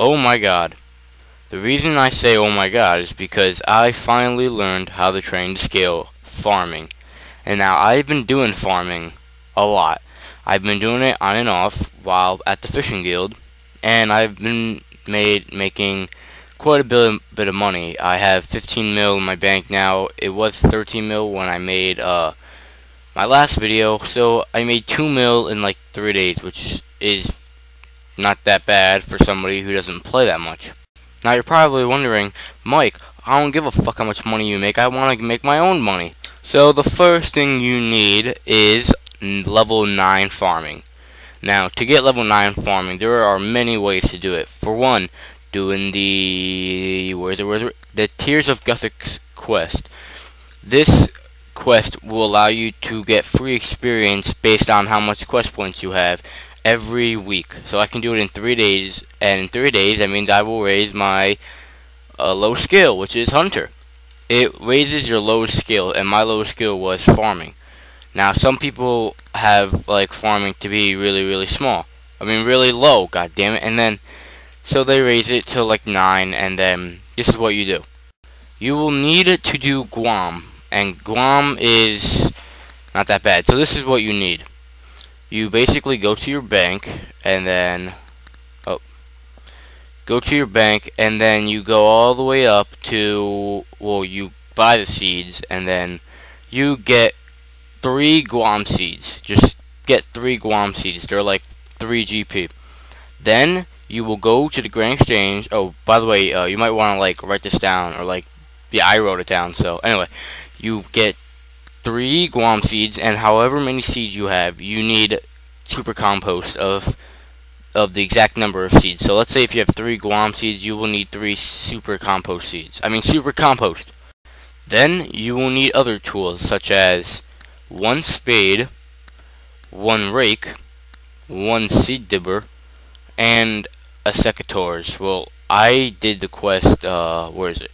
Oh my god. The reason I say oh my god is because I finally learned how to train to scale farming. And now I've been doing farming a lot. I've been doing it on and off while at the fishing guild, and I've been making quite a bit of money. I have 15 mil in my bank now. It was 13 mil when I made my last video, so I made 2 mil in like 3 days, which is not that bad for somebody who doesn't play that much. Now you're probably wondering, Mike, I don't give a fuck how much money you make. I want to make my own money. So the first thing you need is level 9 farming. Now, to get level 9 farming, there are many ways to do it. For one, doing the the Tears of Guthix quest. This quest will allow you to get free experience based on how much quest points you have every week. So I can do it in 3 days, and in 3 days that means I will raise my low skill, which is Hunter. It raises your lowest skill, and my lowest skill was farming. Now, some people have like farming to be really small. I mean, really low, god damn it. And then, so they raise it to like 9, and then this is what you do. You will need to do Guam, and Guam is not that bad. So this is what you need. You basically go to your bank, and then go to your bank, and then you go all the way up to, well, you buy the seeds, and then you get 3 Guam seeds. Just get 3 Guam seeds. They're like 3 GP. Then you will go to the Grand Exchange. Oh, by the way, you might want to like write this down, or like, yeah, I wrote it down. So anyway, you get 3 Guam seeds, and however many seeds you have, you need super compost of the exact number of seeds. So let's say if you have 3 Guam seeds, you will need 3 super compost seeds. I mean super compost. Then you will need other tools such as 1 spade, 1 rake, 1 seed dibber, and a secateurs. Well, I did the quest, where is it?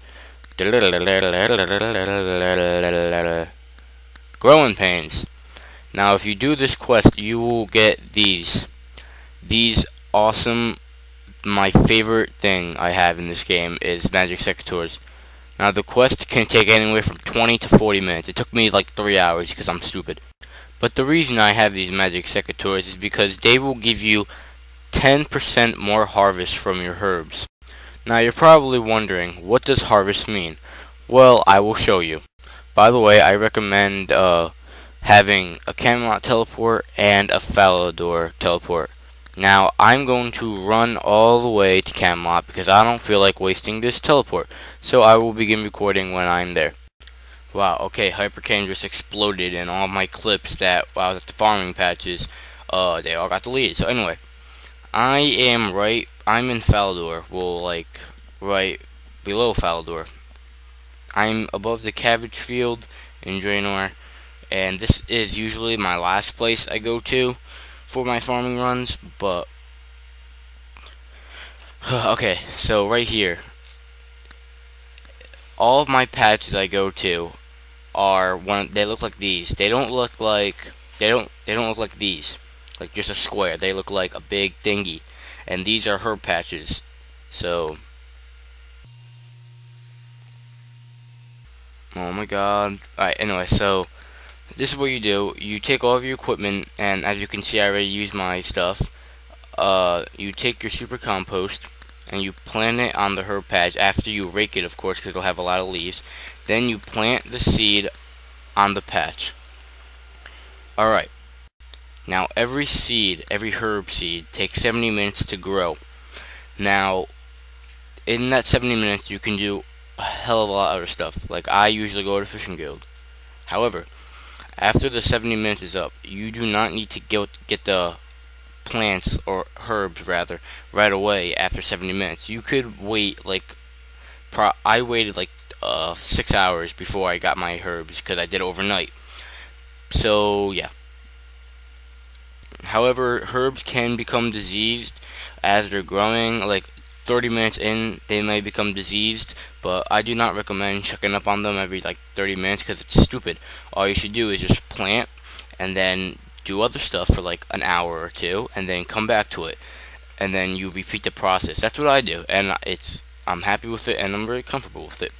Growing pains. Now if you do this quest, you will get these awesome, my favorite thing I have in this game is magic secateurs. Now the quest can take anywhere from 20 to 40 minutes. It took me like 3 hours because I'm stupid. But the reason I have these magic secateurs is because they will give you 10% more harvest from your herbs. Now you're probably wondering, what does harvest mean? Well, I will show you. By the way, I recommend having a Camelot teleport and a Falador teleport. Now, I'm going to run all the way to Camelot because I don't feel like wasting this teleport. So I will begin recording when I'm there. Wow, okay, Hypercane just exploded, and all my clips that I was at the farming patches, they all got deleted. So anyway, I'm in Falador, well, like, right below Falador. I'm above the cabbage field in Draenor, and this is usually my last place I go to for my farming runs, but okay, so right here, all of my patches I go to are they look like these. They don't look like look like these, like just a square. They look like a big thingy, and these are herb patches. So, oh my god. Alright, anyway, so this is what you do. You take all of your equipment, and as you can see, I already used my stuff. You take your super compost, and you plant it on the herb patch after you rake it, of course, because it'll have a lot of leaves. Then you plant the seed on the patch. Alright. Now, every herb seed, takes 70 minutes to grow. Now, in that 70 minutes, you can do a hell of a lot of other stuff. Like, I usually go to Fishing Guild. However, after the 70 minutes is up, you do not need to get the plants, or herbs rather, right away after 70 minutes. You could wait like, I waited like 6 hours before I got my herbs because I did it overnight. So yeah. However, herbs can become diseased as they're growing. Like 30 minutes in, they may become diseased, but I do not recommend checking up on them every like 30 minutes because it's stupid. All you should do is just plant and then do other stuff for like an hour or two and then come back to it. and then you repeat the process. That's what I do, and I'm happy with it, and I'm very comfortable with it.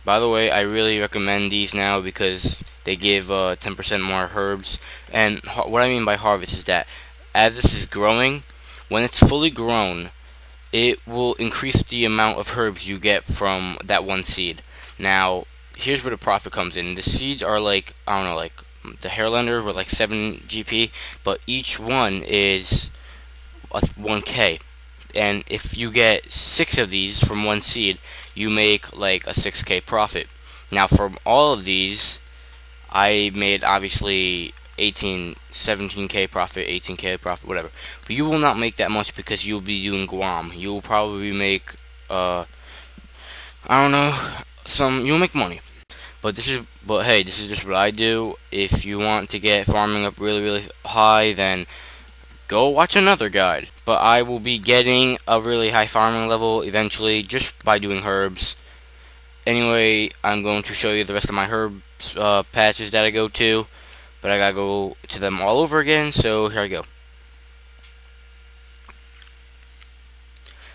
By the way, I really recommend these now because they give 10% more herbs. And what I mean by harvest is that as this is growing, when it's fully grown, it will increase the amount of herbs you get from that one seed. Now, here's where the profit comes in. The seeds are like, I don't know, like the Hairlander with like 7 GP, but each one is 1K. And if you get 6 of these from one seed, you make like a 6K profit. Now from all of these, I made obviously 17K profit, 18K profit, whatever. But you will not make that much because you'll be doing Guam. You will probably make, I don't know, you'll make money. But hey, this is just what I do. If you want to get farming up really, really high, then go watch another guide. But I will be getting a really high farming level eventually just by doing herbs. Anyway, I'm going to show you the rest of my herbs patches that I go to. But I gotta go to them all over again, so here I go.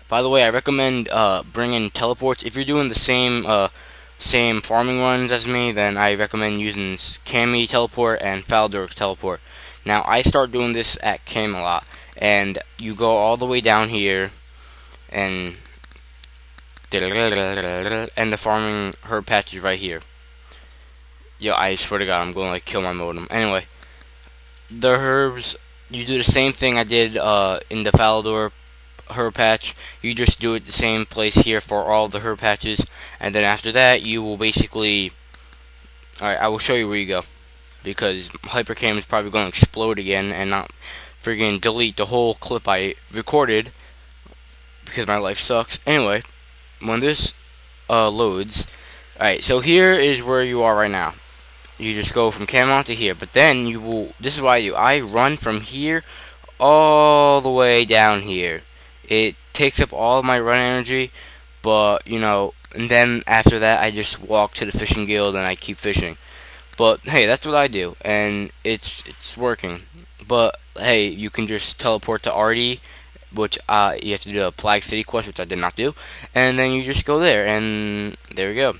By the way, I recommend bringing teleports. If you're doing the same farming runs as me, then I recommend using Cami teleport and Faldur teleport. Now, I start doing this at Camelot, and you go all the way down here, and the farming herb patch is right here. Yo, I swear to God, I'm going to like kill my modem. Anyway, the herbs, you do the same thing I did in the Faldur herb patch. You just do it the same place here for all the herb patches, and then after that, you will basically. Alright, I will show you where you go, because Hypercam is probably going to explode again and not friggin' delete the whole clip I recorded because my life sucks. Anyway, when this loads, alright, so here is where you are right now. You just go from Camelot to here, but then you will, this is what I do. I run from here all the way down here. It takes up all of my run energy, but, you know, and then after that I just walk to the fishing guild and I keep fishing. But hey, that's what I do, and it's working. But hey, you can just teleport to Artie, which you have to do a Plague City quest, which I did not do, and then you just go there, and there we go.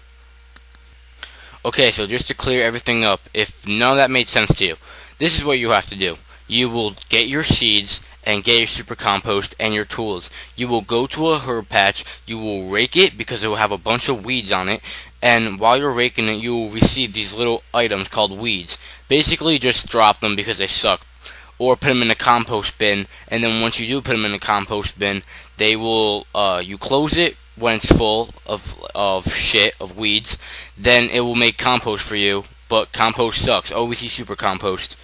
Okay, so just to clear everything up, if none of that made sense to you, this is what you have to do. You will get your seeds and get your super compost and your tools. You will go to a herb patch, you will rake it because it will have a bunch of weeds on it, and while you're raking it, you will receive these little items called weeds. Basically, just drop them because they suck, or put them in a compost bin, and then once you do put them in a compost bin, they will, you close it when it's full of weeds, then it will make compost for you, but compost sucks. Always use super compost.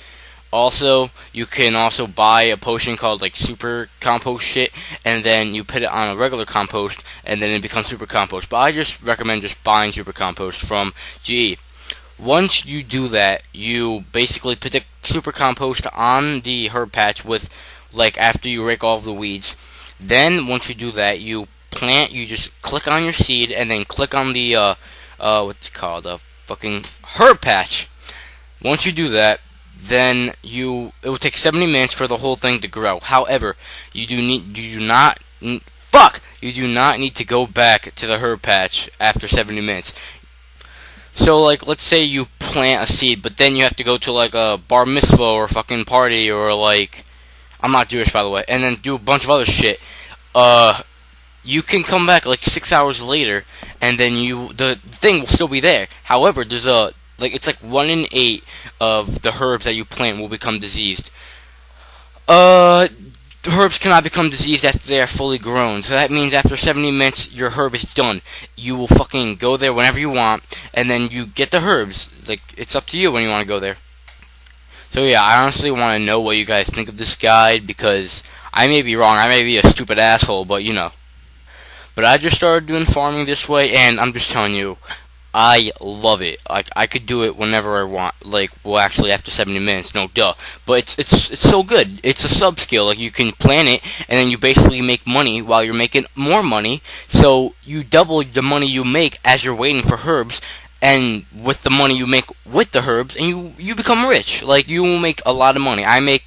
Also, you can also buy a potion called like super compost shit, and then you put it on a regular compost, and then it becomes super compost. But I just recommend just buying super compost from GE. Once you do that, you basically put the super compost on the herb patch with, like, after you rake all of the weeds. Then once you do that, you plant. You just click on your seed, and then click on the what's it called, a fucking herb patch. Once you do that, then it will take 70 minutes for the whole thing to grow. However, you do not need to go back to the herb patch after 70 minutes. So, like, let's say you plant a seed, but then you have to go to, like, a bar mitzvah or a fucking party, or, like, I'm not Jewish, by the way, and then do a bunch of other shit. You can come back, like, 6 hours later, and then the thing will still be there. However, there's it's like 1 in 8 of the herbs that you plant will become diseased. The herbs cannot become diseased after they are fully grown. So that means after 70 minutes, your herb is done. You will fucking go there whenever you want, and then you get the herbs. Like, it's up to you when you want to go there. So yeah, I honestly want to know what you guys think of this guide, because I may be wrong. I may be a stupid asshole, but you know. But I just started doing farming this way, and I'm just telling you, I love it. Like, I could do it whenever I want. Like, well, actually, after 70 minutes, no, duh. But it's so good. It's a sub skill. Like, you can plan it, and then you basically make money while you're making more money. So you double the money you make as you're waiting for herbs, and with the money you make with the herbs, and you become rich. Like, you will make a lot of money. I make